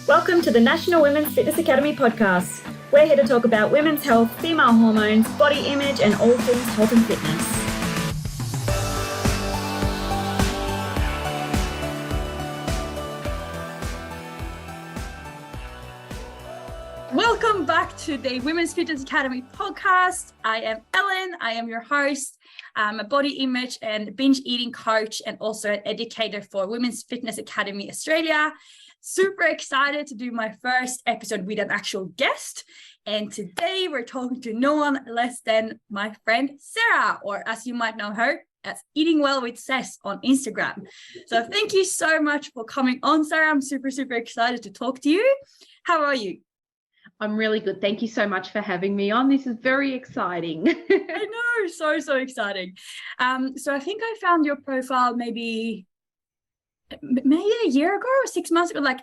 Welcome to the National Women's Fitness Academy podcast. We're here to talk about women's health, female hormones, body image, and all things health and fitness. Welcome back to the Women's Fitness Academy podcast. I am Elin. I am your host. I'm a body image and binge eating coach and also an educator for Women's Fitness Academy Australia. Super excited to do my first episode with an actual guest. And today we're talking to no one less than my friend Sarah, or as you might know her, as eatingwellwithsez on Instagram. So thank you so much for coming on, Sarah. I'm super excited to talk to you. How are you? I'm really good. Thank you so much for having me on. This is very exciting. I know, so exciting. So I think I found your profile maybe a year ago or 6 months ago, like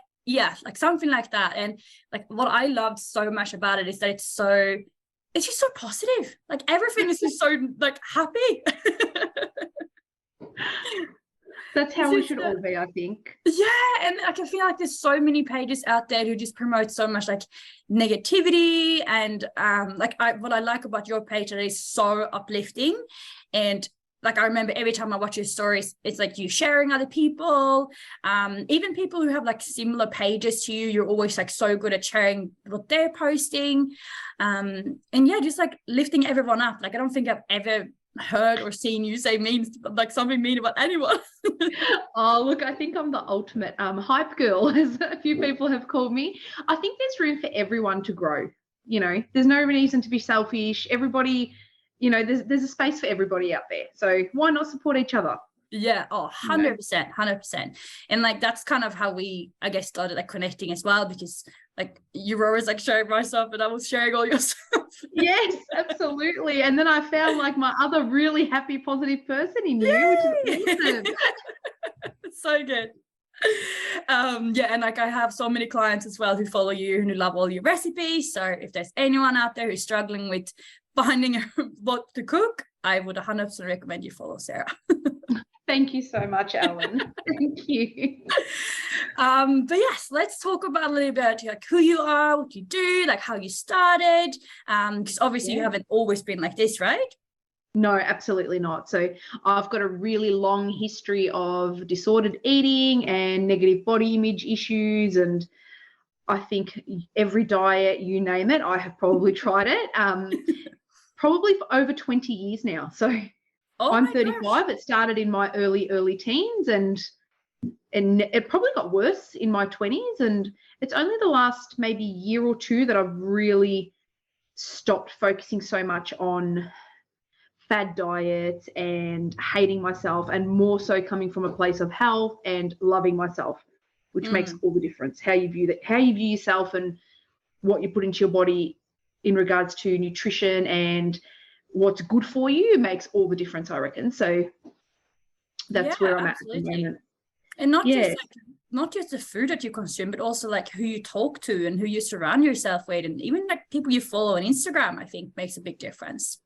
something like that. And like what I loved so much about it is that it's just so positive. Like everything is just so like happy. That's how we should all be, I think. Yeah, and I can feel like there's so many pages out there who just promote so much like negativity, and what I like about your page that is so uplifting. And like I remember every time I watch your stories, it's like you sharing other people, even people who have like similar pages to you. You're always like so good at sharing what they're posting, and yeah, just like lifting everyone up. Like I don't think I've ever heard or seen you say something mean about anyone. Oh, look, I think I'm the ultimate hype girl, as a few people have called me. I think there's room for everyone to grow. You know, there's no reason to be selfish. Everybody, you know, there's a space for everybody out there. So why not support each other? Yeah, 100%. And like that's kind of how we, I guess, started like connecting as well, because like you were always like sharing my stuff and I was sharing all your stuff. Yes, absolutely. And then I found like my other really happy, positive person in you, which is awesome. So good. And like I have so many clients as well who follow you and who love all your recipes. So if there's anyone out there who's struggling with finding what to cook, I would 100% recommend you follow Sarah. Thank you so much, Elin. Thank you. But yes, let's talk about a little bit like who you are, what you do, like how you started. Because obviously you haven't always been like this, right? No, absolutely not. So I've got a really long history of disordered eating and negative body image issues, and I think every diet, you name it, I have probably tried it. Probably for over 20 years now. So I'm 35. Gosh. It started in my early teens, and it probably got worse in my 20s. And it's only the last maybe year or two that I've really stopped focusing so much on fad diets and hating myself, and more so coming from a place of health and loving myself, which makes all the difference. How you view yourself and what you put into your body in regards to nutrition and what's good for you makes all the difference, I reckon. So that's where I'm absolutely at the moment. And not just the food that you consume, but also like who you talk to and who you surround yourself with, and even like people you follow on Instagram, I think makes a big difference.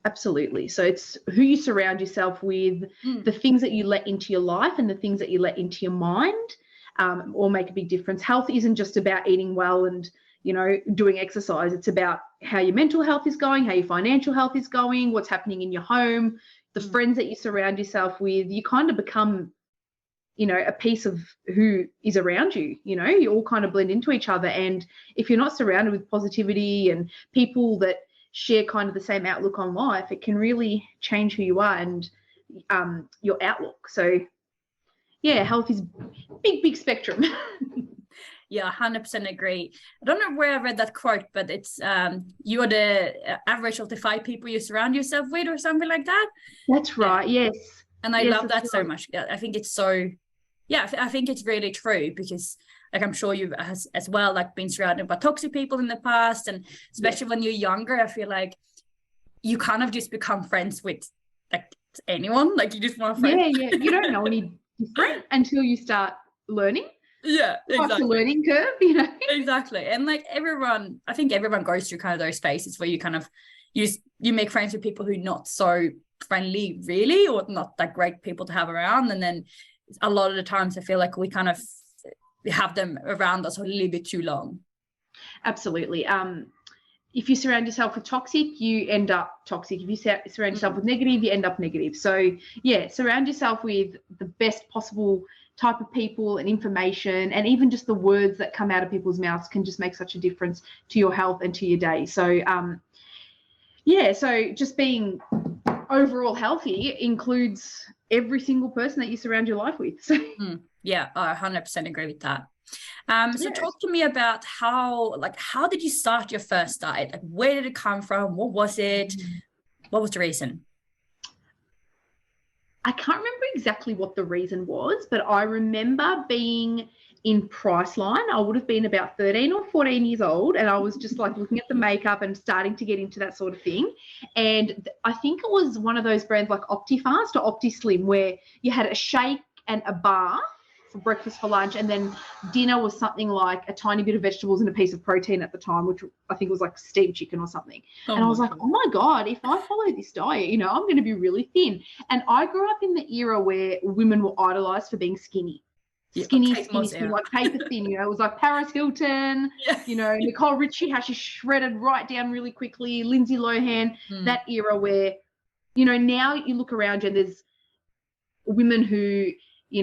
Absolutely. So it's who you surround yourself with, the things that you let into your life and the things that you let into your mind, all make a big difference. Health isn't just about eating well and, you know, doing exercise. It's about how your mental health is going, how your financial health is going, what's happening in your home, the friends that you surround yourself with. You kind of become, you know, a piece of who is around you. You know, you all kind of blend into each other. And if you're not surrounded with positivity and people that share kind of the same outlook on life, it can really change who you are and your outlook. So yeah, health is big spectrum. Yeah, 100% agree. I don't know where I read that quote, but it's you are the average of the 5 people you surround yourself with, or something like that. That's right. Yes. And I love that so much. I think it's so, I think it's really true, because like I'm sure you've as well like been surrounded by toxic people in the past, and especially when you're younger, I feel like you kind of just become friends with like anyone. Like you just want a friend. Yeah. You don't know any different until you start learning. Yeah, exactly. It's a learning curve, you know. Exactly. And like I think everyone goes through kind of those phases where you kind of you make friends with people who are not so friendly really, or not that great people to have around. And then a lot of the times I feel like we kind of we have them around us a little bit too long. Absolutely. If you surround yourself with toxic, you end up toxic. If you surround yourself with negative, you end up negative. So, yeah, surround yourself with the best possible type of people and information, and even just the words that come out of people's mouths can just make such a difference to your health and to your day. So, so just being overall healthy includes every single person that you surround your life with. So. Yeah, I 100% agree with that. So talk to me about how did you start your first diet? Like, where did it come from? What was it? What was the reason? I can't remember exactly what the reason was, but I remember being in Priceline. I would have been about 13 or 14 years old, and I was just like looking at the makeup and starting to get into that sort of thing. And I think it was one of those brands like OptiFast or OptiSlim, where you had a shake and a bar for breakfast, for lunch, and then dinner was something like a tiny bit of vegetables and a piece of protein at the time, which I think was like steamed chicken or something. And I was like, oh my God, if I follow this diet, I'm going to be really thin. And I grew up in the era where women were idolized for being skinny. Skinny, like paper thin, it was like Paris Hilton, Nicole Richie, how she shredded right down really quickly, Lindsay Lohan, that era where, now you look around you and there's women who,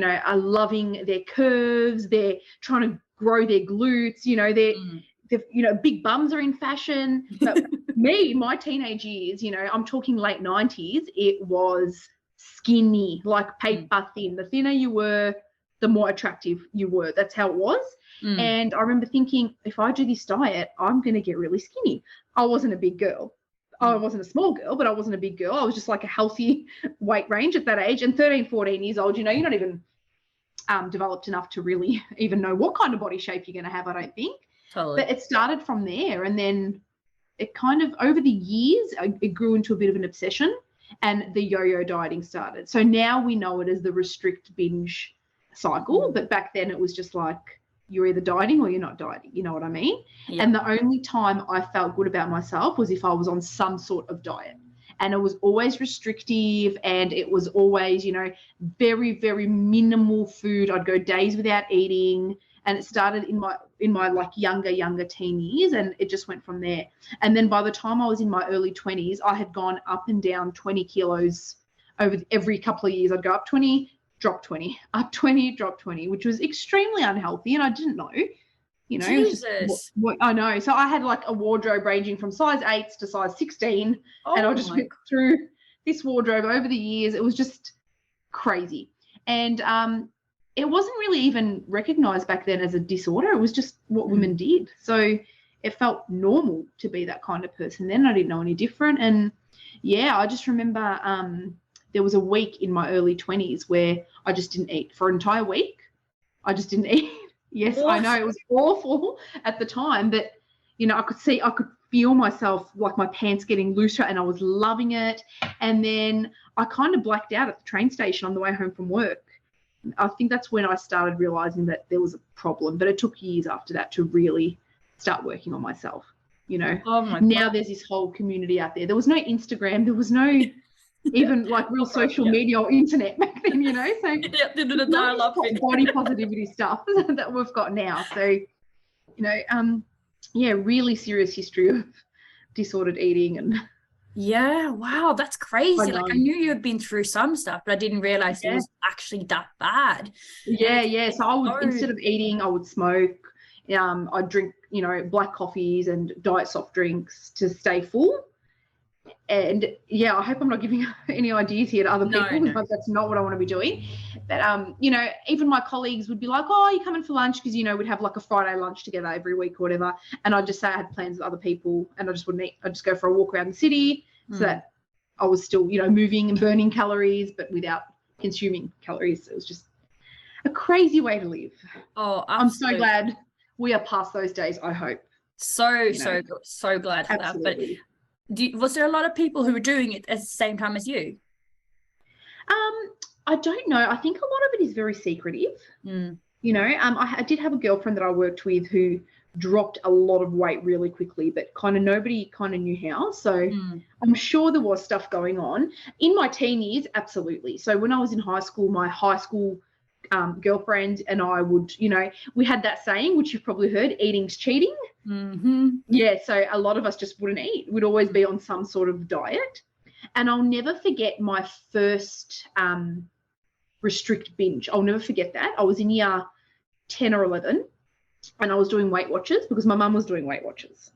are loving their curves, they're trying to grow their glutes, they've big bums are in fashion. But me, my teenage years, I'm talking late 90s, it was skinny, like paper thin. The thinner you were, the more attractive you were. That's how it was. And I remember thinking, if I do this diet, I'm going to get really skinny. I wasn't a big girl. I wasn't a small girl, but I wasn't a big girl. I was just like a healthy weight range at that age. And 13, 14 years old, you're not even developed enough to really even know what kind of body shape you're going to have, I don't think. Totally. But it started from there. And then it kind of, over the years, it grew into a bit of an obsession, and the yo-yo dieting started. So now we know it as the restrict binge cycle. But back then it was just like, you're either dieting or you're not dieting. You know what I mean? Yeah. And the only time I felt good about myself was if I was on some sort of diet. And it was always restrictive, and it was always, very, very minimal food. I'd go days without eating. And it started in my like younger teen years, and it just went from there. And then by the time I was in my early 20s, I had gone up and down 20 kilos over every couple of years. I'd go up 20, drop 20, up 20, drop 20, which was extremely unhealthy, and I didn't know, Jesus. Just what I know. So I had like a wardrobe ranging from size 8s to size 16, and I just went through this wardrobe over the years. It was just crazy. And it wasn't really even recognized back then as a disorder. It was just what women did. So it felt normal to be that kind of person then. I didn't know any different. And yeah, I just remember there was a week in my early 20s where I just didn't eat for an entire week. I just didn't eat. Yes, what? I know it was awful at the time, but I could feel myself, like my pants getting looser, and I was loving it. And then I kind of blacked out at the train station on the way home from work. I think that's when I started realizing that there was a problem, but it took years after that to really start working on myself. Oh my now God. There's this whole community out there. There was no Instagram, there was no even like real social media or internet back then, so the dial-up body positivity stuff that we've got now. So, really serious history of disordered eating. And yeah, wow, that's crazy. I knew you had been through some stuff, but I didn't realize it was actually that bad. Yeah. So I would, instead of eating, I would smoke. I'd drink, black coffees and diet soft drinks to stay full. And yeah, I hope I'm not giving any ideas here to other people. No. That's not what I want to be doing. But even my colleagues would be like, "Oh, are you coming for lunch?" Because we'd have like a Friday lunch together every week or whatever. And I'd just say I had plans with other people, and I just wouldn't eat. I'd just go for a walk around the city, so that I was still, moving and burning calories, but without consuming calories. It was just a crazy way to live. Oh, absolutely. I'm so glad we are past those days. I hope. So glad for absolutely. That. But was there a lot of people who were doing it at the same time as you? I don't know. I think a lot of it is very secretive. I did have a girlfriend that I worked with who dropped a lot of weight really quickly, but nobody knew how. So I'm sure there was stuff going on. In my teen years, absolutely. So when I was in high school, my high school girlfriend and I would, we had that saying, which you've probably heard, eating's cheating. Mm-hmm. Yeah, so a lot of us just wouldn't eat. We'd always be on some sort of diet. And I'll never forget my first restrict binge. I'll never forget that. I was in year 10 or 11 and I was doing Weight Watchers because my mum was doing Weight Watchers.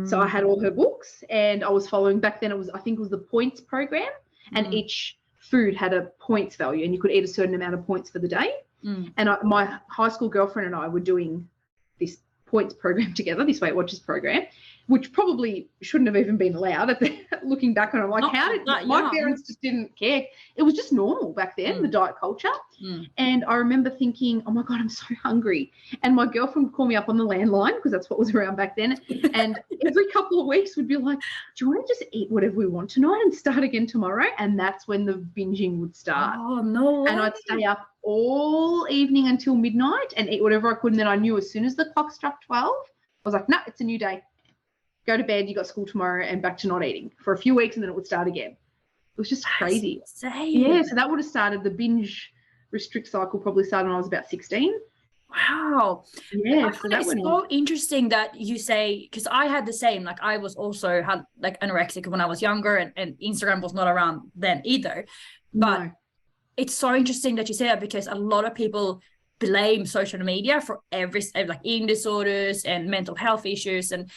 So I had all her books and I was following, back then I think it was the points program, and each food had a points value and you could eat a certain amount of points for the day. And my high school girlfriend and I were doing this points program together, this Weight Watchers program, which probably shouldn't have even been allowed. Looking back on it, I'm like, how did my parents just didn't care? It was just normal back then, the diet culture. And I remember thinking, oh my God, I'm so hungry. And my girlfriend would call me up on the landline because that's what was around back then. And every couple of weeks would be like, do you want to just eat whatever we want tonight and start again tomorrow? And that's when the binging would start. Oh, no way. And I'd stay up all evening until midnight and eat whatever I could. And then I knew as soon as the clock struck 12, I was like, no, it's a new day. Go to bed, you got school tomorrow, and back to not eating for a few weeks, and then it would start again. It was just crazy. Yeah, so that would have started, the binge restrict cycle probably started when I was about 16. Wow. Yeah, so that it's so interesting that you say, because I had the same, like I was also had like anorexic when I was younger, and Instagram was not around then either. But it's so interesting that you say that, because a lot of people blame social media for like eating disorders and mental health issues. And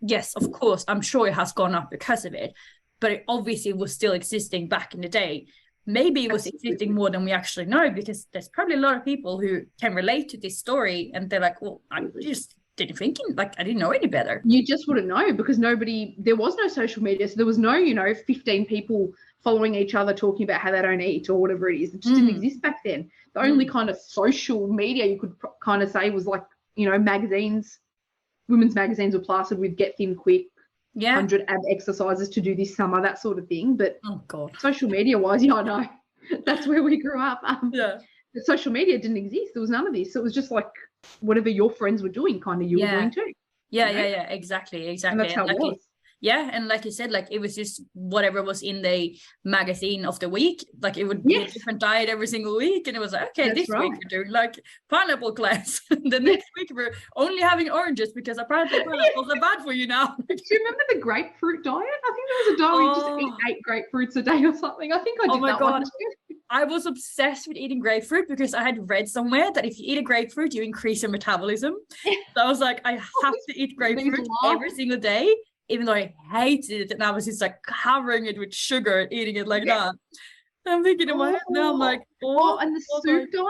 yes, of course, I'm sure it has gone up because of it, but it obviously was still existing back in the day. Maybe it was existing more than we actually know, because there's probably a lot of people who can relate to this story and they're like, well, I just didn't think, like I didn't know any better. You just wouldn't know, because there was no social media, so there was no 15 people following each other talking about how they don't eat or whatever it is. It just didn't exist back then. The only kind of social media you could kind of say was like, magazines. Women's magazines were plastered with get thin quick, 100 ab exercises to do this summer, that sort of thing. But social media wise, I know that's where we grew up. But social media didn't exist. There was none of this. So it was just like whatever your friends were doing, kind of you were doing too. Yeah, exactly. And that's how it was. Yeah, and like you said, like it was just whatever was in the magazine of the week. Like it would be a different diet every single week, and it was like, okay, this week we're doing like pineapple cleanse. The next week we're only having oranges because apparently pineapples are bad for you now. Do you remember the grapefruit diet? I think there was a diet where you just eat 8 grapefruits a day or something. I think I did that one too. I was obsessed with eating grapefruit because I had read somewhere that if you eat a grapefruit, you increase your metabolism. So I was like, I have to eat grapefruit every single day, even though I hated it, and I was just like covering it with sugar and eating it like that. And I'm thinking in my head now, I'm like, and the soup diet?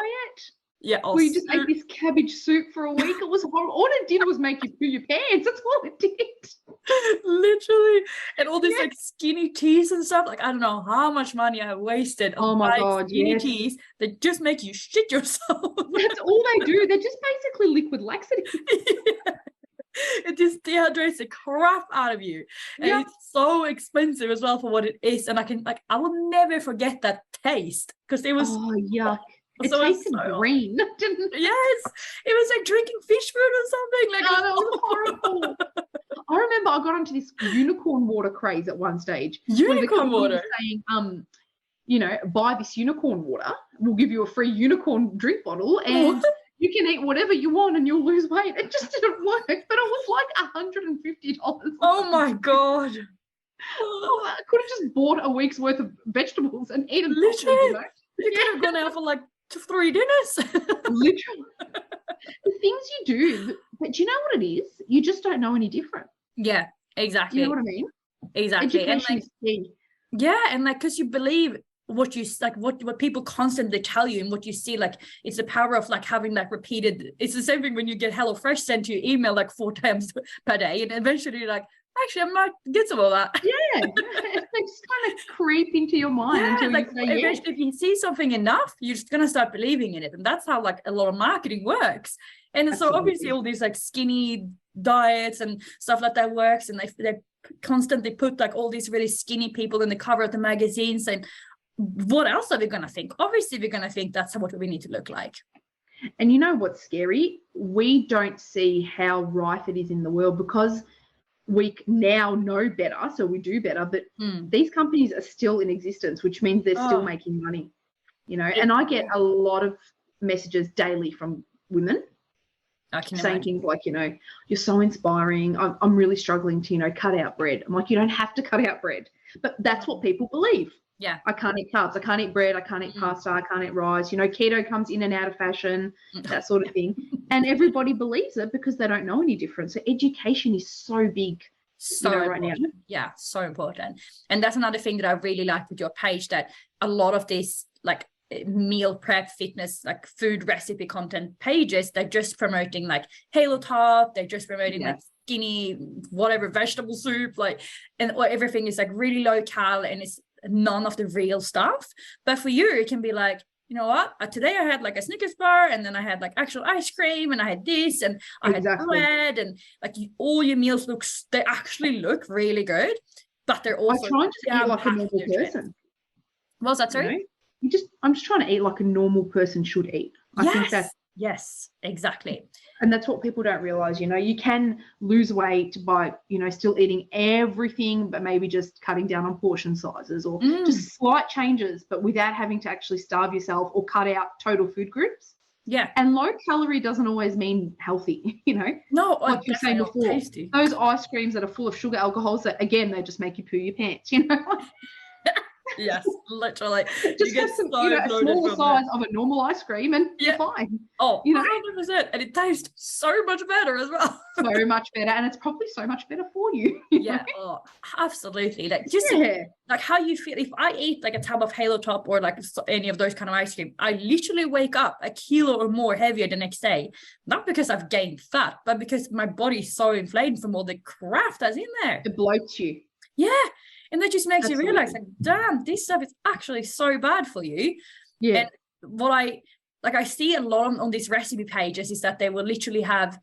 Yeah. Where you just ate this cabbage soup for a week. It was horrible. All it did was make you poo your pants. That's all it did. Literally. And all these like skinny teas and stuff. Like, I don't know how much money I wasted on skinny teas that just make you shit yourself. That's all they do. They're just basically liquid laxative. It just dehydrates the crap out of you, and it's so expensive as well for what it is. And I will never forget that taste, because it was yuck. It tasted green, didn't it? Yes, it was like drinking fish food or something. Like, that was horrible. I remember I got onto this unicorn water craze at one stage. Unicorn water, saying, buy this unicorn water. We'll give you a free unicorn drink bottle, and you can eat whatever you want and you'll lose weight. It just didn't work, but it was like $150. Oh my God. I could have just bought a week's worth of vegetables and eaten. Literally. You could have gone out for like 3 dinners. Literally. The things you do, but do you know what it is? You just don't know any different. Yeah, exactly. You know what I mean? Exactly. Education is key. Yeah, and like, because you believe what you like, what people constantly tell you, and what you see, like it's the power of like having like repeated. It's the same thing when you get HelloFresh sent to your email like 4 times per day, and eventually you're like, actually I might get some of that. Yeah, they just kind of creep into your mind until like you say eventually if you see something enough, you're just gonna start believing in it, and that's how like a lot of marketing works. And so obviously all these like skinny diets and stuff like that works, and they constantly put like all these really skinny people in the cover of the magazines, and what else are we going to think? Obviously, we're going to think that's what we need to look like. And you know what's scary? We don't see how rife it is in the world, because we now know better, so we do better. But these companies are still in existence, which means they're still making money, And I get a lot of messages daily from women I can saying imagine. things like, you're so inspiring. I'm really struggling to, cut out bread. I'm like, you don't have to cut out bread. But that's what people believe. Yeah. I can't eat carbs. I can't eat bread. I can't eat pasta. I can't eat rice. Keto comes in and out of fashion, that sort of thing. And everybody believes it because they don't know any different. So education is so big, right now. Yeah, so important. And that's another thing that I really like with your page, that a lot of this like meal prep fitness, like food recipe content pages, they're just promoting like Halo Top, they're just promoting like skinny whatever vegetable soup, like, and everything is like really low cal and it's none of the real stuff. But for you, it can be like, you know what, today I had like a Snickers bar, and then I had like actual ice cream, and I had this, and I had bread, and like all your meals they actually look really good, but they're also I try to eat like a normal person. What's that, sorry? I'm just trying to eat like a normal person should eat. I think that. Yes, exactly. And that's what people don't realize. You can lose weight by, still eating everything, but maybe just cutting down on portion sizes or just slight changes, but without having to actually starve yourself or cut out total food groups. Yeah. And low calorie doesn't always mean healthy, No, like you were saying before. Tasty. Those ice creams that are full of sugar alcohols, that again, they just make you poo your pants, Yes, literally. Just have some, a smaller size of a normal ice cream and you're fine. Oh, 100%. And it tastes so much better as well. So much better. And it's probably so much better for you. Yeah, oh, absolutely. Like just like how you feel. If I eat like a tub of Halo Top or like any of those kind of ice cream, I literally wake up a kilo or more heavier the next day. Not because I've gained fat, but because my body's so inflamed from all the crap that's in there. It bloats you. Yeah. And that just makes you realize, like, damn, this stuff is actually so bad for you. Yeah. And what I see a lot on these recipe pages is that they will literally have,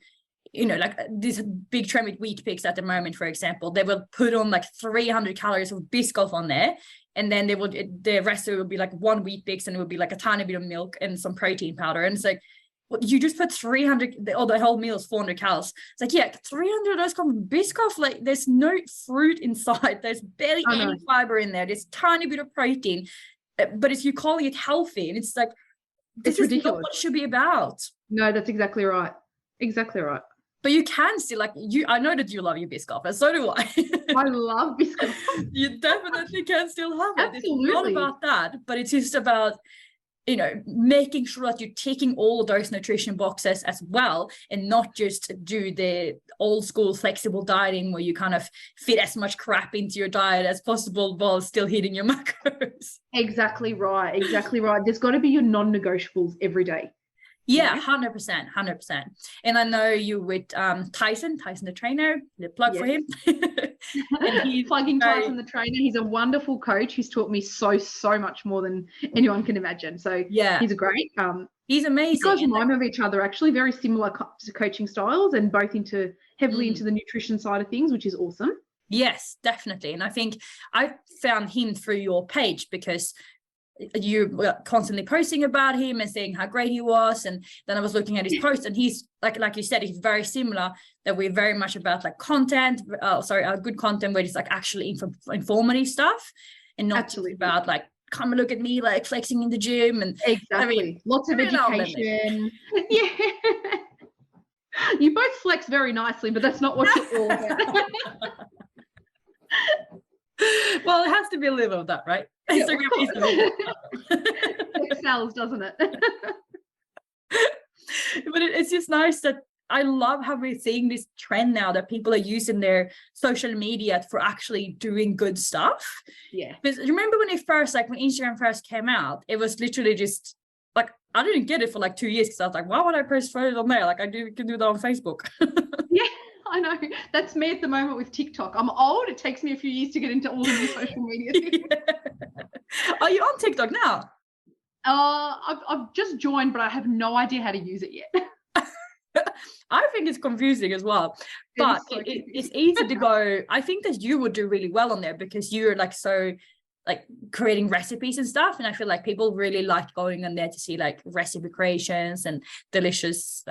like this big trend with wheat picks at the moment, for example, they will put on like 300 calories of Biscoff on there. And then the rest of it will be like one wheat picks, and it will be like a tiny bit of milk and some protein powder. And it's like, you just put 300, or the whole meal is 400 calories. It's like, yeah, 300 of those come from Biscoff. Like, there's no fruit inside. There's barely any fiber in there. There's a tiny bit of protein. But if you're calling it healthy, and it's like, this is ridiculous. Not what it should be about. No, that's exactly right. Exactly right. But you can still, like, I know that you love your Biscoff, and so do I. I love Biscoff. You definitely can still have it. Absolutely. It's not about that, but it's just about, making sure that you're ticking all of those nutrition boxes as well, and not just do the old school flexible dieting where you kind of fit as much crap into your diet as possible while still hitting your macros. Exactly right. Exactly right. There's got to be your non-negotiables every day. Yeah, 100%. And I know you with Tyson the trainer, the plug for him. And he's plugging Tyson the trainer. He's a wonderful coach. He's taught me so much more than anyone can imagine. So yeah, he's a great. He's amazing. You guys remind me of each other. Actually, very similar coaching styles, and both heavily into the nutrition side of things, which is awesome. Yes, definitely. And I think I found him through your page because you were constantly posting about him and saying how great he was, and then I was looking at his posts, and he's like you said, he's very similar, that we're very much about like content, good content where it's like actually informative stuff, and not about like, come and look at me like flexing in the gym. And exactly, lots of education. Yeah. You both flex very nicely, but that's not what you're all about. Well, it has to be a little of that, right? Yeah, it sells, doesn't it? But it's just nice that I love how we're seeing this trend now that people are using their social media for actually doing good stuff. Yeah. Because remember when Instagram first came out, it was literally just like, I didn't get it for like 2 years because I was like, why would I post photos on there? Like can do that on Facebook. Yeah. I know. That's me at the moment with TikTok. I'm old. It takes me a few years to get into all the new social media things. Yeah. Are you on TikTok now? I've just joined, but I have no idea how to use it yet. I think it's confusing as well. But it's easy to go. I think that you would do really well on there because you're like so like creating recipes and stuff, and I feel like people really like going on there to see like recipe creations and delicious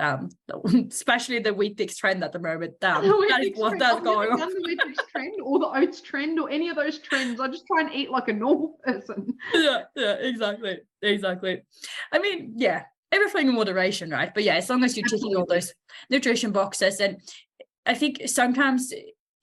especially the wheat bix trend at the moment. That is what that's going on. The wheat bix trend or the oats trend or any of those trends. I just try and eat like a normal person. Yeah, exactly. I mean, yeah, everything in moderation, right? But yeah, as long as you're ticking all those nutrition boxes. And I think sometimes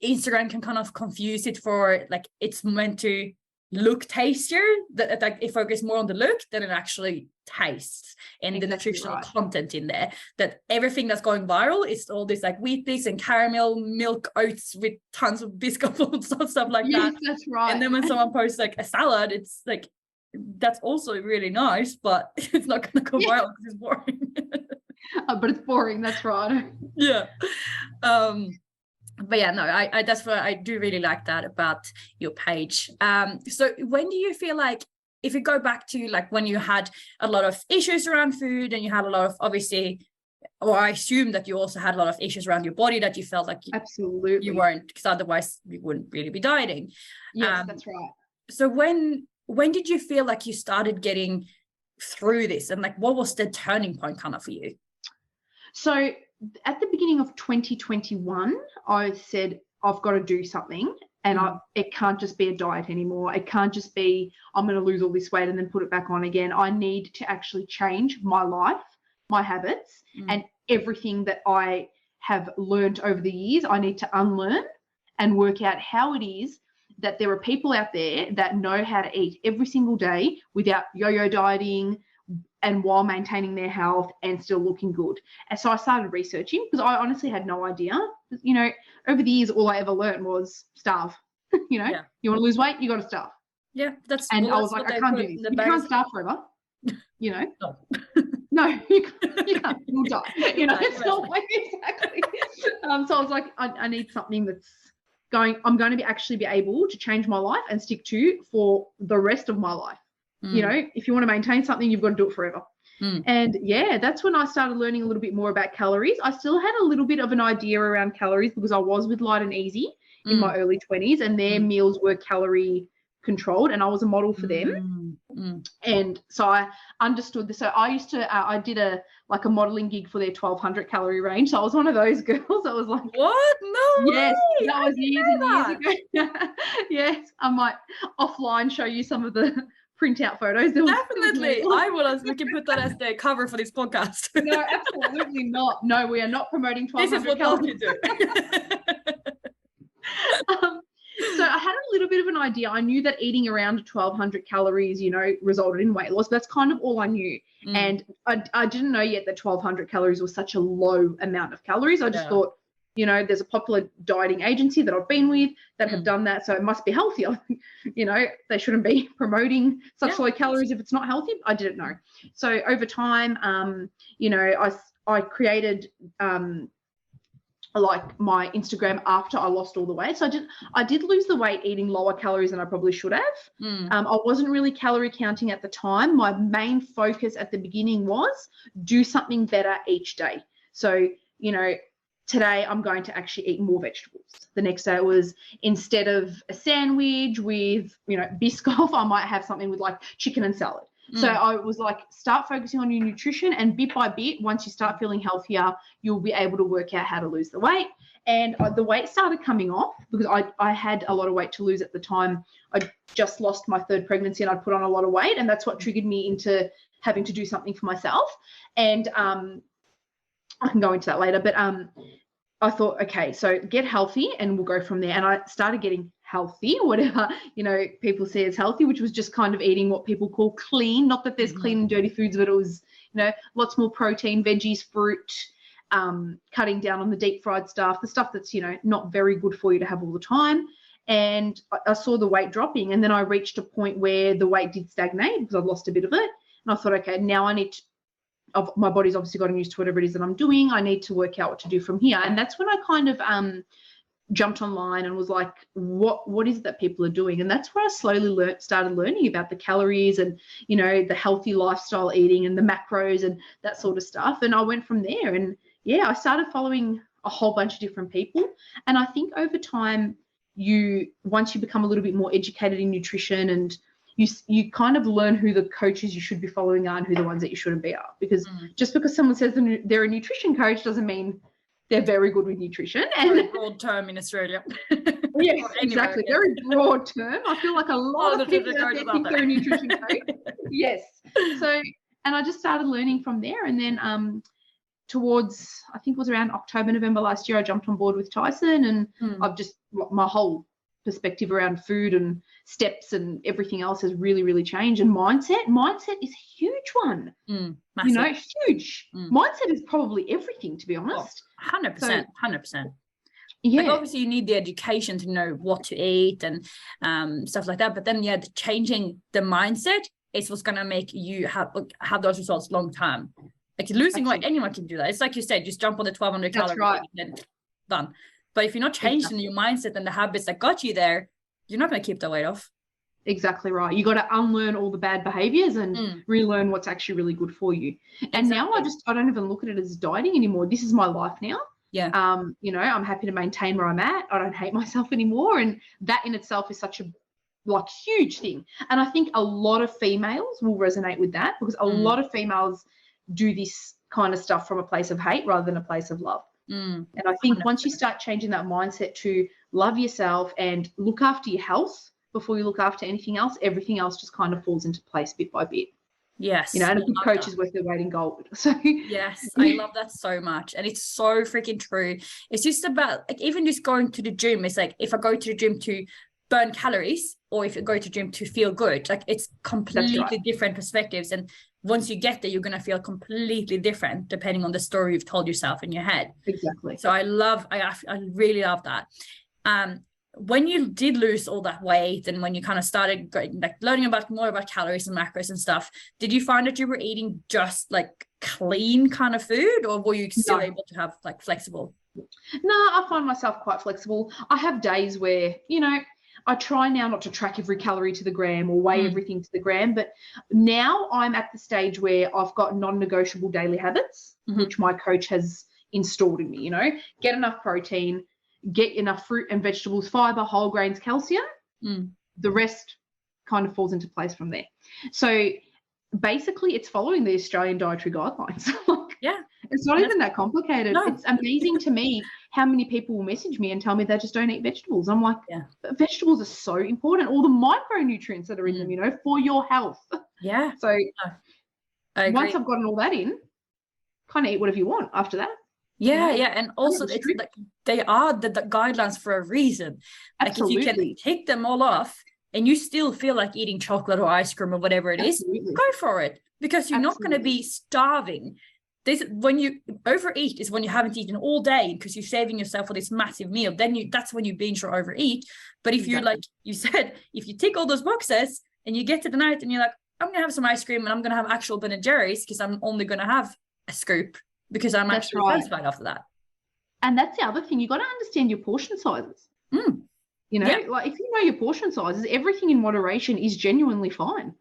Instagram can kind of confuse it for like it's meant to look tastier, that like it focuses more on the look than it actually tastes, and the nutritional content in there. That everything that's going viral is all this like wheat bix and caramel milk oats with tons of biscuit and stuff like that. That's right. And then when someone posts like a salad, it's like that's also really nice, but it's not going to go viral because it's boring. But it's boring. That's right. Yeah. But yeah, no, I that's what I do really like that about your page. So when do you feel like, if you go back to like when you had a lot of issues around food, and you had a lot of, obviously, or I assume that you also had a lot of issues around your body that you felt like absolutely you weren't, because otherwise you wouldn't really be dieting. Yes, that's right. So when did you feel like you started getting through this, and like what was the turning point kind of for you? So at the beginning of 2021, I said, I've got to do something, and it can't just be a diet anymore. It can't just be, I'm going to lose all this weight and then put it back on again. I need to actually change my life, my habits, and everything that I have learned over the years. I need to unlearn and work out how it is that there are people out there that know how to eat every single day without yo-yo dieting, and while maintaining their health and still looking good. And so I started researching, because I honestly had no idea. You know, over the years, all I ever learned was starve. You know, you want to lose weight, you got to starve. Yeah, that's. And I was like, I can't do this. You can't starve forever. You know, no, you can't. You'll die. You know, it's not like exactly. So I was like, I need something that's I'm going to be able to change my life and stick to for the rest of my life. You know, if you want to maintain something, you've got to do it forever. And yeah, that's when I started learning a little bit more about calories. I still had a little bit of an idea around calories because I was with Light and Easy in my early 20s, and their meals were calorie controlled, and I was a model for them. And so I understood this. So I used to, I did a modeling gig for their 1200 calorie range. So I was one of those girls that was like, what? No yes, way. that was years and years ago. Yes, I might offline show you some of the printout photos. Definitely. I will. We can put that as the cover for this podcast. No, absolutely not. No, we are not promoting 1200 calories. This is what you do. So I had a little bit of an idea. I knew that eating around 1200 calories, you know, resulted in weight loss. That's kind of all I knew. And I didn't know yet that 1200 calories was such a low amount of calories. I just thought, you know, there's a popular dieting agency that I've been with that have done that, so it must be healthy. You know, they shouldn't be promoting such low calories if it's not healthy. I didn't know. So over time, you know, I created like my Instagram after I lost all the weight. So I did lose the weight eating lower calories than I probably should have. I wasn't really calorie counting at the time. My main focus at the beginning was do something better each day. So, you know, today I'm going to actually eat more vegetables. The next day it was, instead of a sandwich with, you know, Biscoff, I might have something with like chicken and salad. So I was like, start focusing on your nutrition, and bit by bit, once you start feeling healthier, you'll be able to work out how to lose the weight. And the weight started coming off because I had a lot of weight to lose at the time. I just lost my third pregnancy and I'd put on a lot of weight, and that's what triggered me into having to do something for myself. And I can go into that later, but I thought, okay, so get healthy and we'll go from there. And I started getting healthy, whatever, you know, people say is healthy, which was just kind of eating what people call clean. Not that there's clean and dirty foods, but it was, you know, lots more protein, veggies, fruit, cutting down on the deep fried stuff, the stuff that's, you know, not very good for you to have all the time. And I saw the weight dropping, and then I reached a point where the weight did stagnate because I'd lost a bit of it. And I thought, okay, now I need to, my body's obviously gotten used to whatever it is that I'm doing. I need to work out what to do from here. And that's when I kind of jumped online and was like, what is it that people are doing? And that's where I slowly started learning about the calories and, you know, the healthy lifestyle eating and the macros and that sort of stuff. And I went from there. And yeah, I started following a whole bunch of different people. And I think over time, once you become a little bit more educated in nutrition, and you kind of learn who the coaches you should be following are and who the ones that you shouldn't be are. Because just because someone says they're a nutrition coach doesn't mean they're very good with nutrition. And very broad term in Australia. Yes, exactly. Very broad term. I feel like a lot of people out there think they're a nutrition coach. Yes. So And I just started learning from there. And then towards, I think it was around October, November last year, I jumped on board with Tyson, and I've just, my whole perspective around food and steps and everything else has really, really changed. And mindset is a huge one. Huge. Mindset is probably everything, to be honest. 100%. 100%. Yeah. Like obviously you need the education to know what to eat and stuff like that. But then, changing the mindset is what's going to make you have those results long term. Like losing weight, anyone can do that. It's like you said, just jump on the 1,200 calories and then done. But if you're not changing your mindset and the habits that got you there, you're not going to keep the weight off. Exactly right. You got to unlearn all the bad behaviors and relearn what's actually really good for you. And now I don't even look at it as dieting anymore. This is my life now. Yeah. I'm happy to maintain where I'm at. I don't hate myself anymore. And that in itself is such a huge thing. And I think a lot of females will resonate with that, because a lot of females do this kind of stuff from a place of hate rather than a place of love. And I think 100%. Once you start changing that mindset to love yourself and look after your health before you look after anything else, everything else just kind of falls into place bit by bit. Yes. And a good coach is worth their weight in gold. So yes, I love that so much. And it's so freaking true. It's just about, like, even just going to the gym, it's like, if I go to the gym to burn calories or if you go to the gym to feel good, like it's completely different perspectives. And once you get there, you're going to feel completely different depending on the story you've told yourself in your head. Exactly. So I really love that. When you did lose all that weight and when you kind of started learning more about calories and macros and stuff, did you find that you were eating just like clean kind of food, or were you still able to have like flexible? No, I find myself quite flexible. I have days where, I try now not to track every calorie to the gram or weigh everything to the gram, but now I'm at the stage where I've got non-negotiable daily habits, which my coach has installed in me, get enough protein, get enough fruit and vegetables, fiber, whole grains, calcium. The rest kind of falls into place from there. So basically it's following the Australian dietary guidelines. It's not even that complicated. No. It's amazing to me how many people will message me and tell me they just don't eat vegetables. I'm like, vegetables are so important. All the micronutrients that are in them, for your health. Yeah. So once I've gotten all that in, kind of eat whatever you want after that. Yeah. And also it's like they are the guidelines for a reason. Absolutely. Like if you can take them all off and you still feel like eating chocolate or ice cream or whatever it is, go for it, because you're not going to be starving. When you overeat is when you haven't eaten all day because you're saving yourself for this massive meal. Then that's when you binge or overeat. But if you, like you said, if you tick all those boxes and you get to the night and you're like, I'm going to have some ice cream and I'm going to have actual Ben & Jerry's because I'm only going to have a scoop because I'm actually satisfied after that. And that's the other thing. You got to understand your portion sizes. Like if you know your portion sizes, everything in moderation is genuinely fine.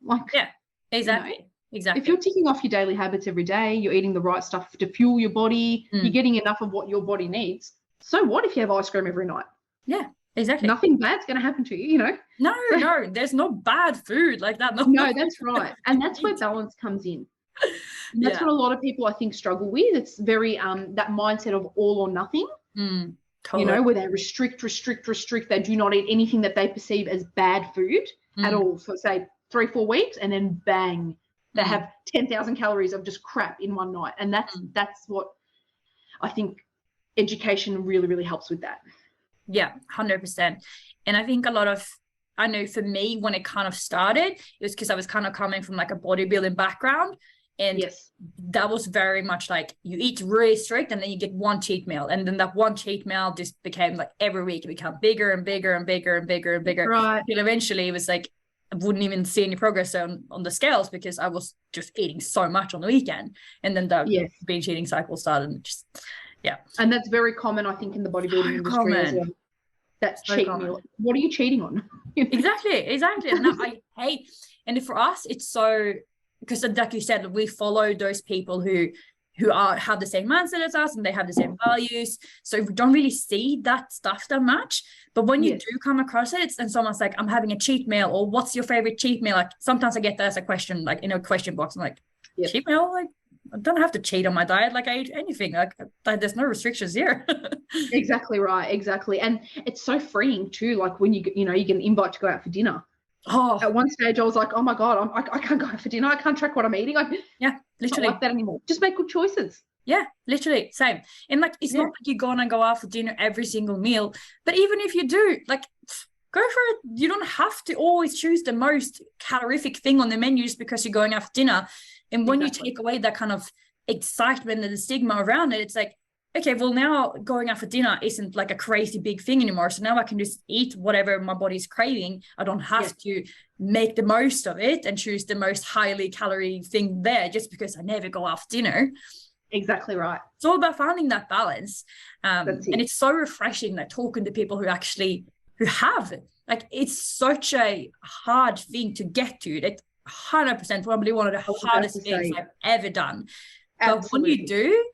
Exactly. Exactly. If you're ticking off your daily habits every day, you're eating the right stuff to fuel your body, you're getting enough of what your body needs. So what if you have ice cream every night? Yeah, exactly. Nothing bad's going to happen to you, No, there's no bad food like that. No, that's right. And that's where balance comes in. And that's what a lot of people, I think, struggle with. It's very that mindset of all or nothing, totally. Where they restrict. They do not eat anything that they perceive as bad food at all. So say 3-4 weeks and then bang, they have 10,000 calories of just crap in one night. And that's what I think education really, really helps with that. Yeah, 100%. And I think I know for me, when it kind of started, it was because I was kind of coming from like a bodybuilding background. And that was very much like you eat really strict and then you get one cheat meal. And then that one cheat meal just became like every week it became bigger and bigger and bigger and bigger and bigger. Right. Until eventually it was like, I wouldn't even see any progress on the scales because I was just eating so much on the weekend. And then the binge eating cycle started and just, And that's very common, I think, in the bodybuilding industry as well. That cheat meal. What are you cheating on? Exactly. And I hate, and for us, it's so, because like you said, we follow those people who have the same mindset as us and they have the same values. So we don't really see that stuff that much. But when you do come across it, and someone's like, I'm having a cheat meal, or what's your favorite cheat meal? Like sometimes I get that as a question, like in a question box. I'm like, cheat meal? Like I don't have to cheat on my diet. Like I eat anything. Like there's no restrictions here. Exactly right. Exactly. And it's so freeing too. Like when you get an invite to go out for dinner. Oh, At one stage, I was like, oh my God, I can't go out for dinner. I can't track what I'm eating. yeah, It's not literally. like that anymore. Just make good choices. Yeah, literally same. And like, it's Yeah. not like you're gonna go out for dinner every single meal, but even if you do, like, go for it. You don't have to always choose the most calorific thing on the menu just because you're going out for dinner. And when you take away that kind of excitement and the stigma around it, it's like, okay, well, now going out for dinner isn't like a crazy big thing anymore. So now I can just eat whatever my body's craving. I don't have to make the most of it and choose the most highly calorie thing there just because I never go out for dinner. Exactly right. It's all about finding that balance. That's it. And it's so refreshing, like talking to people who have it. Like, it's such a hard thing to get to. Like, 100% probably one of the hardest things I've ever done. But when you do,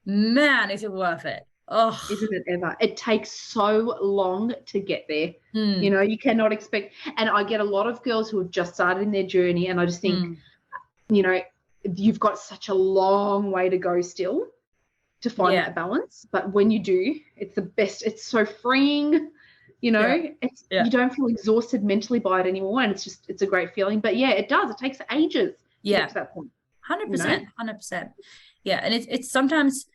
man, is it worth it? Oh, isn't it ever? It takes so long to get there. You know, you cannot expect. And I get a lot of girls who have just started in their journey, and I just think, you know, you've got such a long way to go still to find that balance. But when you do, it's the best. It's so freeing. You know, you don't feel exhausted mentally by it anymore, and it's a great feeling. But yeah, it does. It takes ages to get to that point. 100%, 100%. Yeah, and it's sometimes,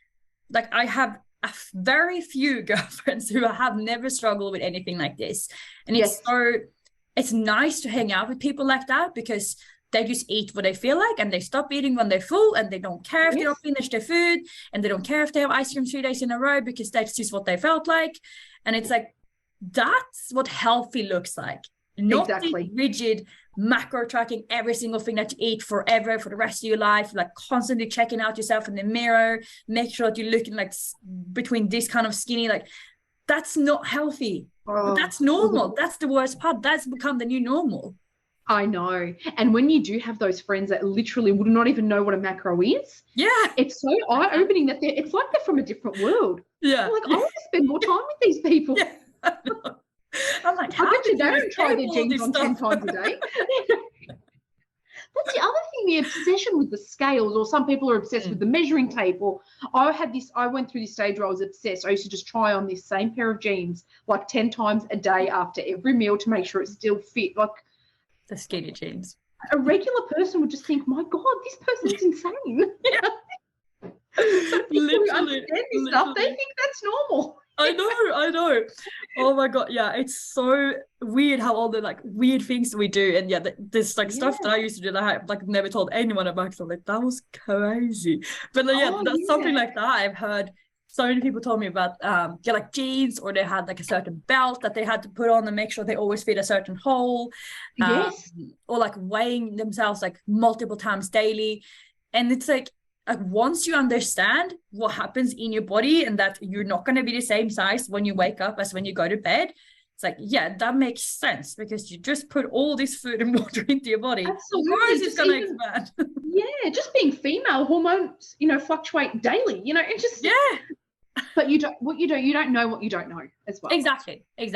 like, I have a very few girlfriends who have never struggled with anything like this, and it's nice to hang out with people like that because they just eat what they feel like, and they stop eating when they're full, and they don't care if they don't finish their food, and they don't care if they have ice cream 3 days in a row because that's just what they felt like. And it's like, that's what healthy looks like. Not the rigid macro tracking every single thing that you eat forever for the rest of your life, like constantly checking out yourself in the mirror, make sure that you're looking like between this kind of skinny, like, that's not healthy. But that's normal. That's the worst part. That's become the new normal. I know. And when you do have those friends that literally would not even know what a macro is, it's so eye-opening that it's like they're from a different world. I'm like, I want to spend more time with these people. I'm like, I bet you they don't try their jeans on 10 times a day. That's the other thing, the obsession with the scales, or some people are obsessed with the measuring tape. Or I went through this stage where I was obsessed. I used to just try on this same pair of jeans like 10 times a day after every meal to make sure it still fit. Like the skinny jeans. A regular person would just think, my God, this person's insane. Literally. Stuff, they think that's normal. I know. Oh my God. Yeah, it's so weird how all the like weird things we do. And this like stuff that I used to do that I like never told anyone about. So like, that was crazy. But like, that's something like that I've heard. So many people told me about like jeans, or they had like a certain belt that they had to put on and make sure they always fit a certain hole. Or like weighing themselves like multiple times daily. And it's like once you understand what happens in your body and that you're not going to be the same size when you wake up as when you go to bed, it's like, that makes sense, because you just put all this food and water into your body. Absolutely. Of course it's going to expand. Just being female, hormones, fluctuate daily, it just. But you don't know what you don't know as well. Exactly. You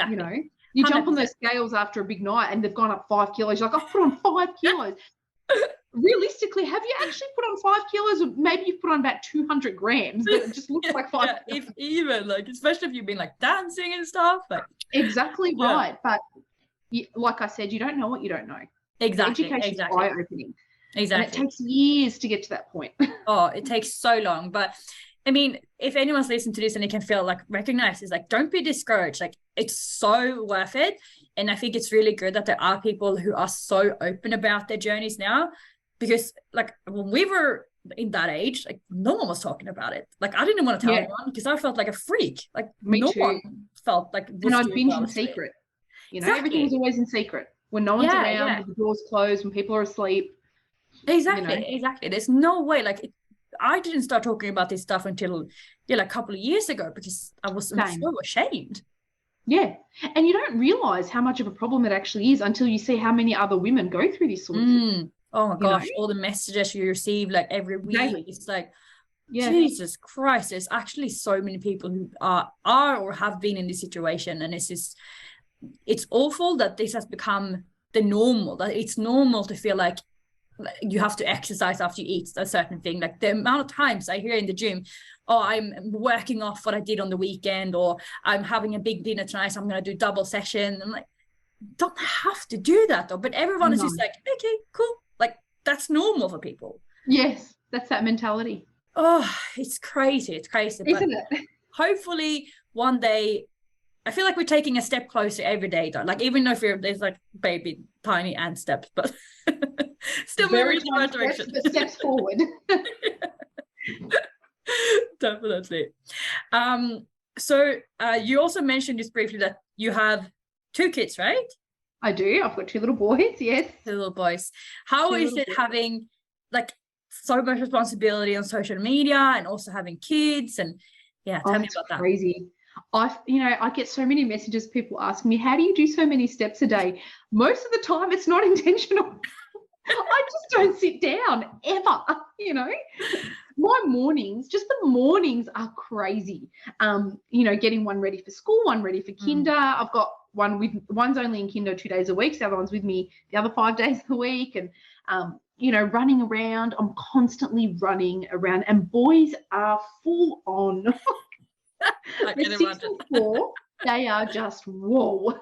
jump 100%. On those scales after a big night and they've gone up 5 kilos. You're like, I've put on 5 kilos. Realistically, have you actually put on 5 kilos, or maybe you've put on about 200 grams, but it just looks like 5 kilos. If even, like, especially if you've been like dancing and stuff. Like, exactly right. But like I said, you don't know what you don't know. Exactly. Education is eye-opening. Exactly. And it takes years to get to that point. It takes so long. But I mean, if anyone's listening to this and they can feel like recognized, is like, don't be discouraged. Like, it's so worth it. And I think it's really good that there are people who are so open about their journeys now, because like when we were in that age, like no one was talking about it. Like I didn't want to tell anyone because I felt like a freak. Like no one felt like. And I'd binge in secret. Everything was always in secret. When no one's around, when the door's closed, when people are asleep. Exactly. There's no way. Like I didn't start talking about this stuff until like a couple of years ago, because I was so ashamed. Yeah. And you don't realize how much of a problem it actually is until you see how many other women go through this sort of thing. Oh my gosh, all the messages you receive like every week. Daily. It's like, Jesus Christ, there's actually so many people who are or have been in this situation. And it's awful that this has become the normal, that it's normal to feel like you have to exercise after you eat a certain thing. Like the amount of times I hear in the gym, I'm working off what I did on the weekend, or I'm having a big dinner tonight, so I'm going to do double session. I'm like, don't have to do that though. But everyone is No. just like, okay, cool. Like that's normal for people. Yes, that's that mentality. Oh, it's crazy. It's crazy. But Isn't it? hopefully one day, I feel like we're taking a step closer every day though. Like even though there's like baby tiny ant steps, but still moving in the right direction. Steps forward. Definitely. So you also mentioned just briefly that you have 2 kids, right? I do. I've got 2 little boys. Yes. 2 little boys. How 2 is little it boys. having like so much responsibility on social media and also having kids? And yeah, tell me about that. Crazy. I get so many messages. People ask me, how do you do so many steps a day? Most of the time, it's not intentional. I just don't sit down ever. My mornings, just the mornings are crazy. Getting one ready for school, one ready for kinder. I've got one's only in kinder 2 days a week. So the other one's with me the other 5 days of the week. And, running around. I'm constantly running around, and boys are full on. I can 6 imagine. and 4, they are just whoa.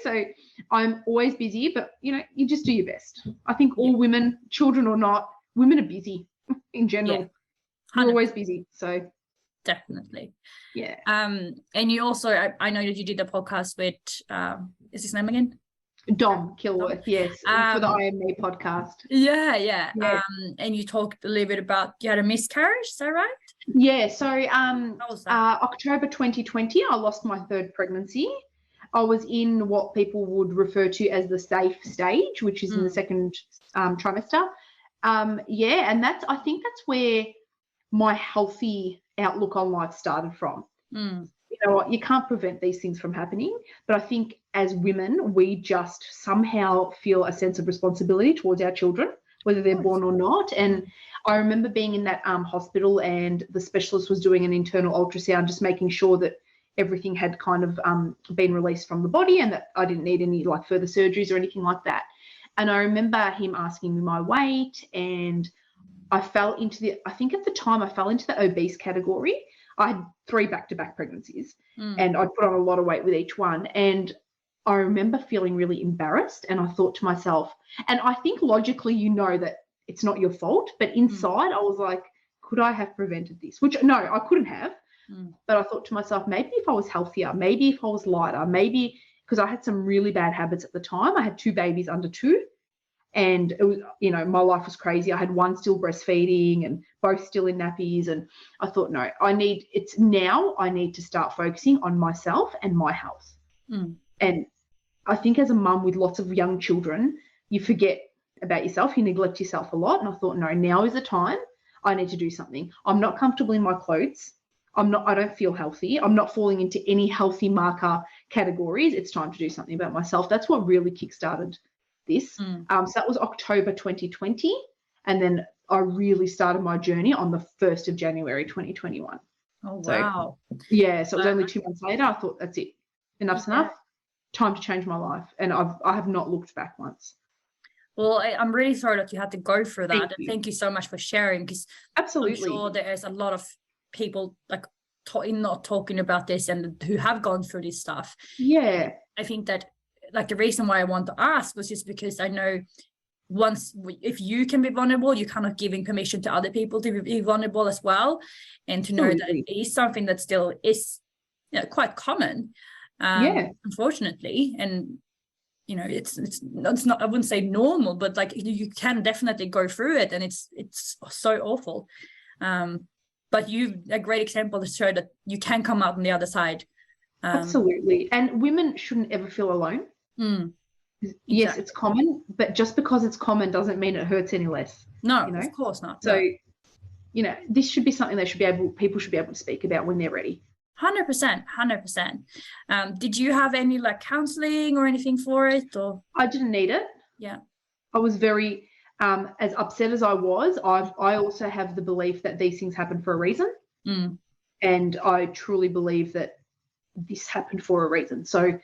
So I'm always busy, but you just do your best. I think all women, children or not, women are busy in general. We're always busy. So definitely. Yeah. And you also, I know that you did the podcast with is his name again? Dom Kilworth, yes, for the I Am Me podcast. Yeah. And you talked a little bit about you had a miscarriage, is that right? Yeah, so How was that? October 2020, I lost my 3rd pregnancy. I was in what people would refer to as the safe stage, which is in the 2nd trimester. And I think that's where my healthy outlook on life started from. You know what, you can't prevent these things from happening, but I think as women, we just somehow feel a sense of responsibility towards our children, whether they're born or not. And I remember being in that hospital, and the specialist was doing an internal ultrasound, just making sure that everything had kind of been released from the body and that I didn't need any like further surgeries or anything like that. And I remember him asking me my weight, and I fell into I think at the time I fell into the obese category. I had 3 back-to-back pregnancies and I'd put on a lot of weight with each one. And I remember feeling really embarrassed, and I thought to myself, and I think logically that it's not your fault, but inside I was like, could I have prevented this? Which, no, I couldn't have. But I thought to myself, maybe if I was healthier, maybe if I was lighter, maybe because I had some really bad habits at the time. I had 2 babies under 2. And it was, my life was crazy. I had one still breastfeeding and both still in nappies. And I thought, no, I need to start focusing on myself and my health. And I think as a mum with lots of young children, you forget about yourself. You neglect yourself a lot. And I thought, no, now is the time. I need to do something. I'm not comfortable in my clothes. I don't feel healthy. I'm not falling into any healthy marker categories. It's time to do something about myself. That's what really kickstarted this. So that was October 2020, and then I really started my journey on the 1st of January 2021. Oh wow. So it was only 2 months later. I thought, that's it, enough's enough, time to change my life. And I have not looked back once. Well, I'm really sorry that you had to go through that. Thank you so much for sharing, because absolutely, I'm sure there's a lot of people like not talking about this and who have gone through this stuff. Yeah, I think that like the reason why I want to ask was just because I know if you can be vulnerable, you're kind of giving permission to other people to be vulnerable as well, and to know that it is something that still is quite common, unfortunately. And it's not, I wouldn't say normal, but like you can definitely go through it, and it's so awful. But you a great example to show that you can come out on the other side. Absolutely. And women shouldn't ever feel alone. Yes, it's common, but just because it's common doesn't mean it hurts any less. No, of course not. So, this should be something people should be able to speak about when they're ready. 100%. Did you have any like counseling or anything for it? Or I didn't need it. Yeah. I was very, as upset as I was, I also have the belief that these things happen for a reason. And I truly believe that this happened for a reason. So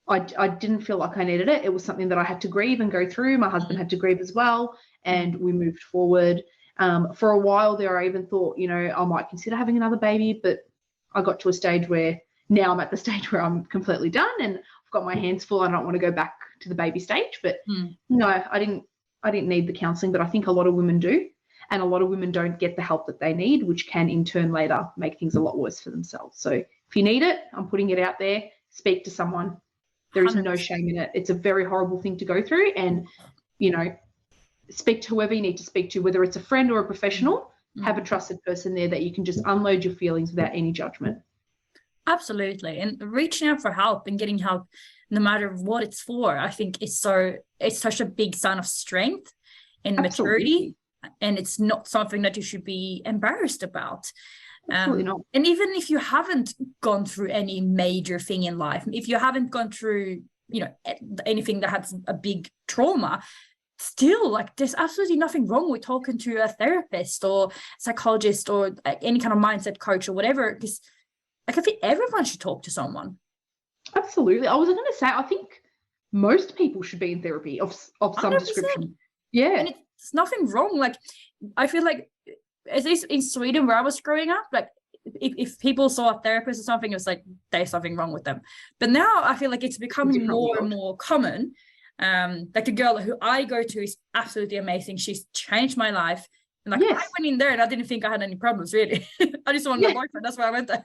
I didn't feel like I needed it. It was something that I had to grieve and go through. My husband had to grieve as well, and we moved forward. For a while there, I even thought, I might consider having another baby, but I got to a stage where now I'm at the stage where I'm completely done, and got my hands full. I don't want to go back to the baby stage. But no, I didn't need the counselling, but I think a lot of women do. And a lot of women don't get the help that they need, which can in turn later make things a lot worse for themselves. So if you need it, I'm putting it out there, speak to someone. There is no shame in it. It's a very horrible thing to go through. And, you know, speak to whoever you need to speak to, whether it's a friend or a professional, have a trusted person there that you can just unload your feelings without any judgment. Absolutely. And reaching out for help and getting help, no matter what it's for, I think it's such a big sign of strength and maturity. And it's not something that you should be embarrassed about. Absolutely not. And even if you haven't gone through any major thing in life, if you haven't gone through, you know, anything that has a big trauma, still, like, there's absolutely nothing wrong with talking to a therapist or psychologist or any kind of mindset coach or whatever, because like I think everyone should talk to someone. Absolutely. I was going to say, I think most people should be in therapy of some 100%. Description. Yeah. And it's nothing wrong. Like, I feel like, at least in Sweden where I was growing up, like if people saw a therapist or something, it was like there's something wrong with them. But now I feel like it's becoming more and more common. Like the girl who I go to is absolutely amazing. She's changed my life. And like I went in there and I didn't think I had any problems really. I just wanted a boyfriend. That's why I went there.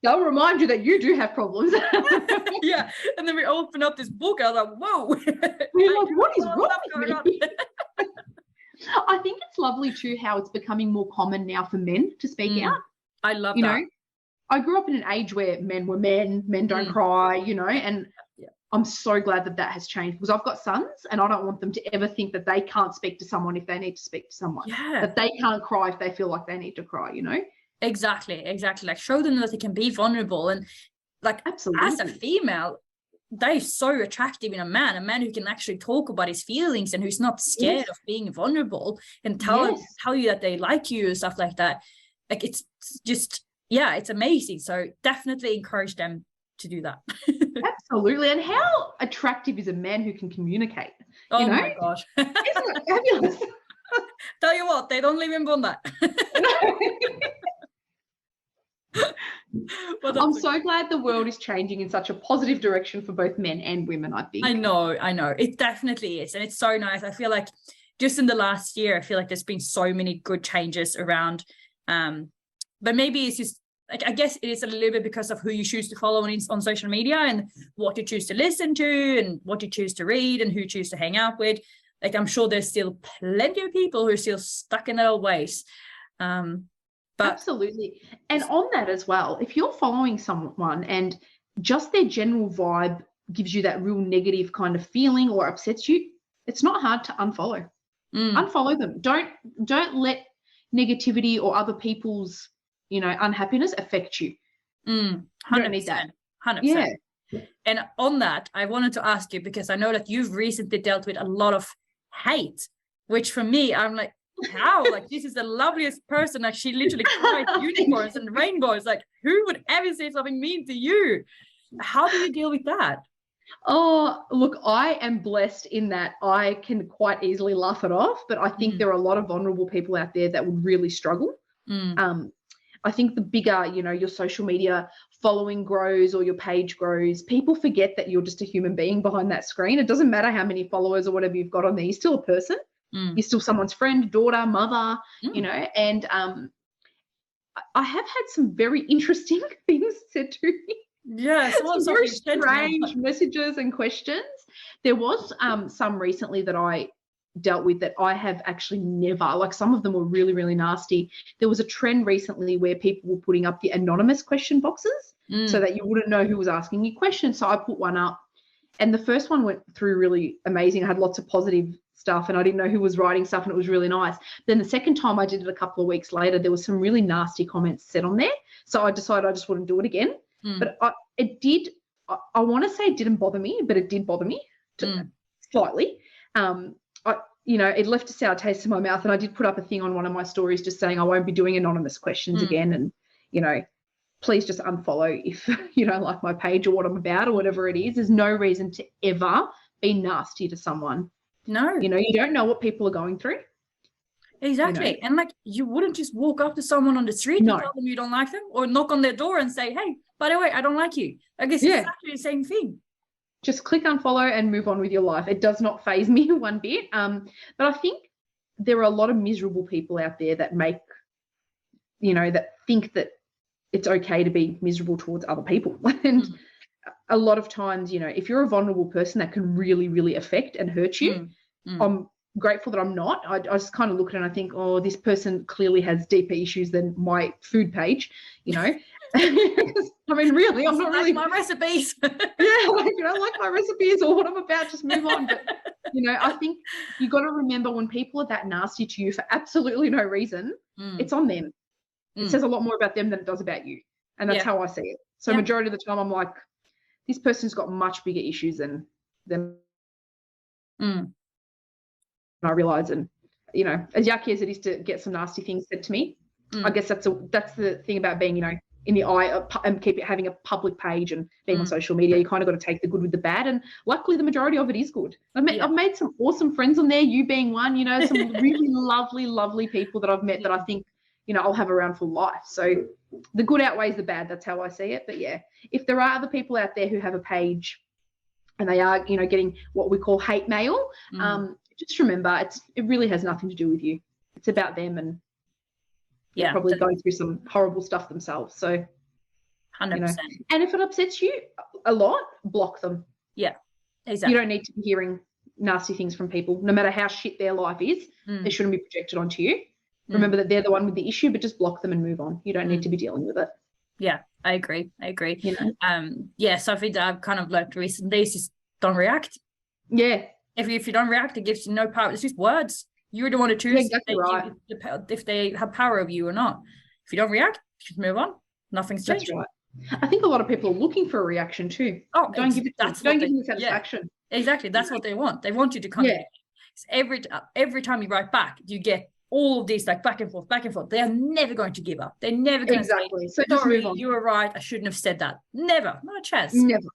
They'll remind you that you do have problems. Yeah. And then we opened up this book. I was like, whoa. You're like, what is wrong with me? I think it's lovely too how it's becoming more common now for men to speak out. I love you that. know, I grew up in an age where men were men don't cry, you know, and I'm so glad that has changed because I've got sons and I don't want them to ever think that they can't speak to someone if they need to speak to someone. Yeah. That they can't cry if they feel like they need to cry, you know? Exactly. Like show them that they can be vulnerable. And like absolutely, as a female, they're so attractive in a man who can actually talk about his feelings and who's not scared of being vulnerable and tell you that they like you and stuff like that. Like it's just, it's amazing. So definitely encourage them to do that. Absolutely. And how attractive is a man who can communicate? Oh, you know? my gosh. Isn't it fabulous? Tell you what, they don't live in Bondi. I'm so glad the world is changing in such a positive direction for both men and women, I think. I know. It definitely is. And it's so nice. I feel like just in the last year, I feel like there's been so many good changes around. But maybe it's just, like, I guess it is a little bit because of who you choose to follow on social media and what you choose to listen to and what you choose to read and who you choose to hang out with. Like, I'm sure there's still plenty of people who are still stuck in their old ways. But absolutely. And on that as well, if you're following someone and just their general vibe gives you that real negative kind of feeling or upsets you, it's not hard to unfollow. Unfollow them. Don't let negativity or other people's, you know, unhappiness affect you. 100%. You don't need that. 100%. Yeah. And on that, I wanted to ask you, because I know that you've recently dealt with a lot of hate, which for me, I'm like, how? Like, this is the loveliest person. Like, she literally cried unicorns and rainbows. Like, who would ever say something mean to you? How do you deal with that? Oh, look, I am blessed in that I can quite easily laugh it off, but I think there are a lot of vulnerable people out there that would really struggle. I think the bigger, you know, your social media following grows or your page grows, people forget that you're just a human being behind that screen. It doesn't matter how many followers or whatever you've got on there. You're still a person. You're still someone's friend, daughter, mother, you know, and I have had some very interesting things said to me. Yes, some very strange messages and questions. There was some recently that I dealt with that I have actually never, like some of them were really, really nasty. There was a trend recently where people were putting up the anonymous question boxes so that you wouldn't know who was asking you questions. So I put one up and the first one went through really amazing. I had lots of positive stuff and I didn't know who was writing stuff and it was really nice. Then the second time I did it a couple of weeks later, there was some really nasty comments said on there. So I decided I just wouldn't do it again. But I want to say it didn't bother me, but it did bother me slightly. You know, it left a sour taste in my mouth, and I did put up a thing on one of my stories just saying I won't be doing anonymous questions again, and, you know, please just unfollow if you don't like my page or what I'm about or whatever it is. There's no reason to ever be nasty to someone. No. You know, you don't know what people are going through. Exactly. You know? And like, you wouldn't just walk up to someone on the street and No. tell them you don't like them, or knock on their door and say, hey, by the way, I don't like you. I guess it's exactly the same thing. Just click unfollow and move on with your life. It does not faze me one bit. But I think there are a lot of miserable people out there that make, that think that it's okay to be miserable towards other people. And a lot of times, if you're a vulnerable person, that can really, really affect and hurt you. I'm grateful that I'm not. I just kind of look at it and I think, oh, this person clearly has deeper issues than my food page, I mean, really, I'm not like really my recipes. like my recipes or what I'm about, just move on. But I think you got to remember, when people are that nasty to you for absolutely no reason, it's on them. It says a lot more about them than it does about you, and that's how I see it. So majority of the time, I'm like, this person's got much bigger issues than I realize. And as yucky as it is to get some nasty things said to me, I guess that's the thing about being in the eye of, and having a public page and being on social media. You kind of got to take the good with the bad, and luckily the majority of it is good. I've made some awesome friends on there, you being one, some really lovely people that I've met that I think I'll have around for life. So the good outweighs the bad. That's how I see it. But yeah, if there are other people out there who have a page and they are getting what we call hate mail, just remember, it really has nothing to do with you. It's about them, and they're probably going through some horrible stuff themselves. So 100%. And if it upsets you a lot, block them. Yeah, exactly. You don't need to be hearing nasty things from people, no matter how shit their life is. They shouldn't be projected onto you. Remember that they're the one with the issue, but just block them and move on. You don't need to be dealing with it. Yeah, I agree. Something that I've kind of learned recently is just don't react. Yeah. If you don't react, it gives you no power. It's just words. You're the one to choose if they have power over you or not. If you don't react, just move on. Nothing's changed. That's right. I think a lot of people are looking for a reaction too. Oh, don't give them satisfaction. Yeah, exactly. That's what they want. They want you to come. Yeah. Every time you write back, you get all of these like back and forth. They are never going to give up. They're never going to say, sorry, you were right. I shouldn't have said that. Never. Not a chance. Never.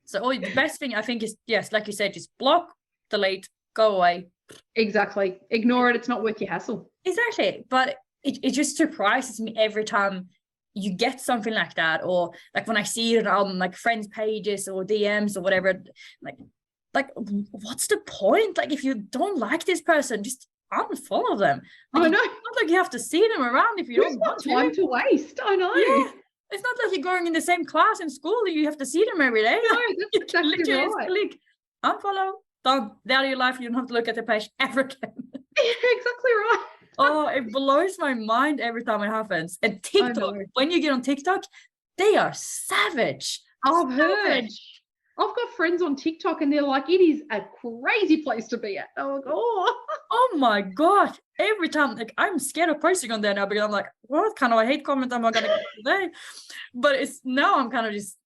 So the best thing I think is, yes, like you said, just block, delete, go away. Exactly. Ignore it. It's not worth your hassle. Exactly. But it just surprises me every time you get something like that, or like when I see it on like friends' pages or DMs or whatever, like what's the point? Like, if you don't like this person, just unfollow them. Like, I know. It's not like you have to see them around if you don't want to. Time to waste. I know. Yeah. It's not like you're going in the same class in school and you have to see them every day. No, that's exactly right. Click, unfollow, done. They're out of your life. You don't have to look at the page ever again. Exactly right. Oh, it blows my mind every time it happens. And TikTok, when you get on TikTok, they are savage. I've heard. I've got friends on TikTok and they're like, it is a crazy place to be at. I'm like, oh my God. Every time, like, I'm scared of posting on there now because I'm like, what kind of a hate comment am I going to get today? But now I'm kind of just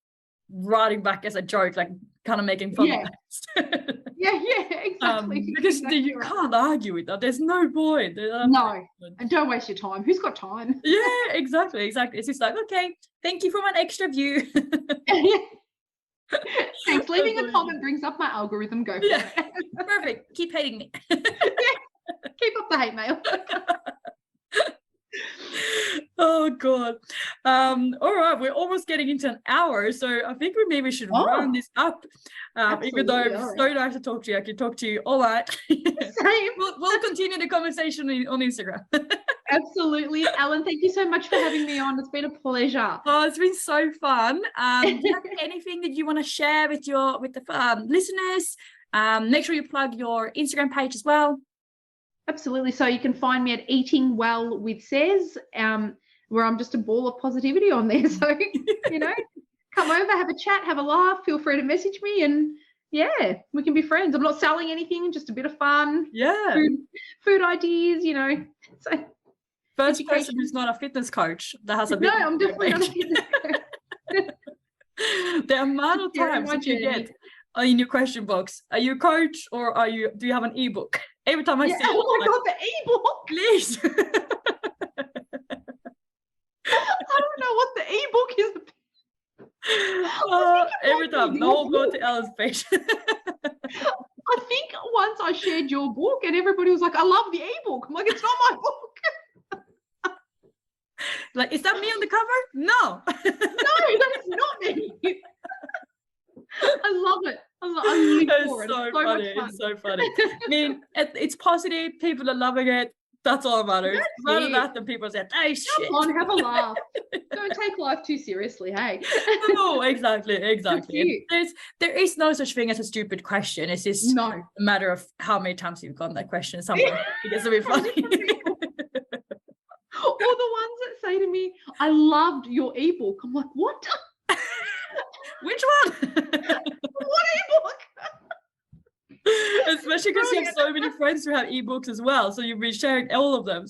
writing back as a joke, like kind of making fun of it. Yeah, exactly. Because you can't argue with that. There's no point. No, and don't waste your time. Who's got time? Yeah, exactly. It's just like, okay, thank you for my extra view. Thanks. Leaving a comment brings up my algorithm. Go for it. Perfect. Keep hating me. Keep up the hate mail. Oh God. All right, we're almost getting into an hour, so I think we maybe should round this up. Even though it's so nice to talk to you, I can talk to you all night. Same. We'll continue the conversation on Instagram. Absolutely. Elin, thank you so much for having me on. It's been a pleasure. Oh, it's been so fun. Do you have anything that you want to share with the listeners? Make sure you plug your Instagram page as well. Absolutely. So you can find me at eatingwellwithsez, where I'm just a ball of positivity on there. So, come over, have a chat, have a laugh. Feel free to message me, and we can be friends. I'm not selling anything, just a bit of fun. Yeah. Food ideas, So first person who's not a fitness coach that has a bit. No, I'm definitely not a fitness coach. The amount of times that you get in your question box, are you a coach or do you have an ebook? Every time I see it, oh my God, the ebook! Please. I don't know what the ebook is. Every time, no, go to Elin's page. I think once I shared your book and everybody was like, I love the ebook. I'm like, it's not my book. Like, is that me on the cover? No. No, that's not me. I love it. I live for it. So It's so funny. much fun. It's so funny. I mean, it's positive. People are loving it. That's all that matters. Rather than that, then people say, "Oh shit." Come on, have a laugh. Don't take life too seriously, hey. No, exactly. There is no such thing as a stupid question. It's just a matter of how many times you've gotten that question. Sometimes it gets a bit funny. Or the ones that say to me, I loved your ebook. I'm like, what? Which one? What ebook? Especially because you have so many friends who have ebooks as well. So you'll be sharing all of them.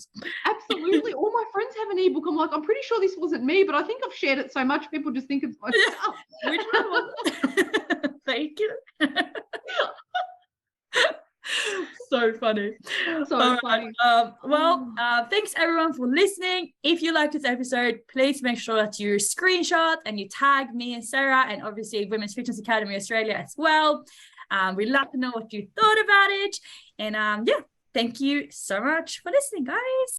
Absolutely. All my friends have an ebook. I'm like, I'm pretty sure this wasn't me, but I think I've shared it so much people just think it's myself. Which one was it? Thank you. So funny. So funny. Thanks everyone for listening. If you like this episode, please make sure that you screenshot and you tag me and Sarah, and obviously Women's Fitness Academy Australia as well. We'd love to know what you thought about it. And thank you so much for listening, guys.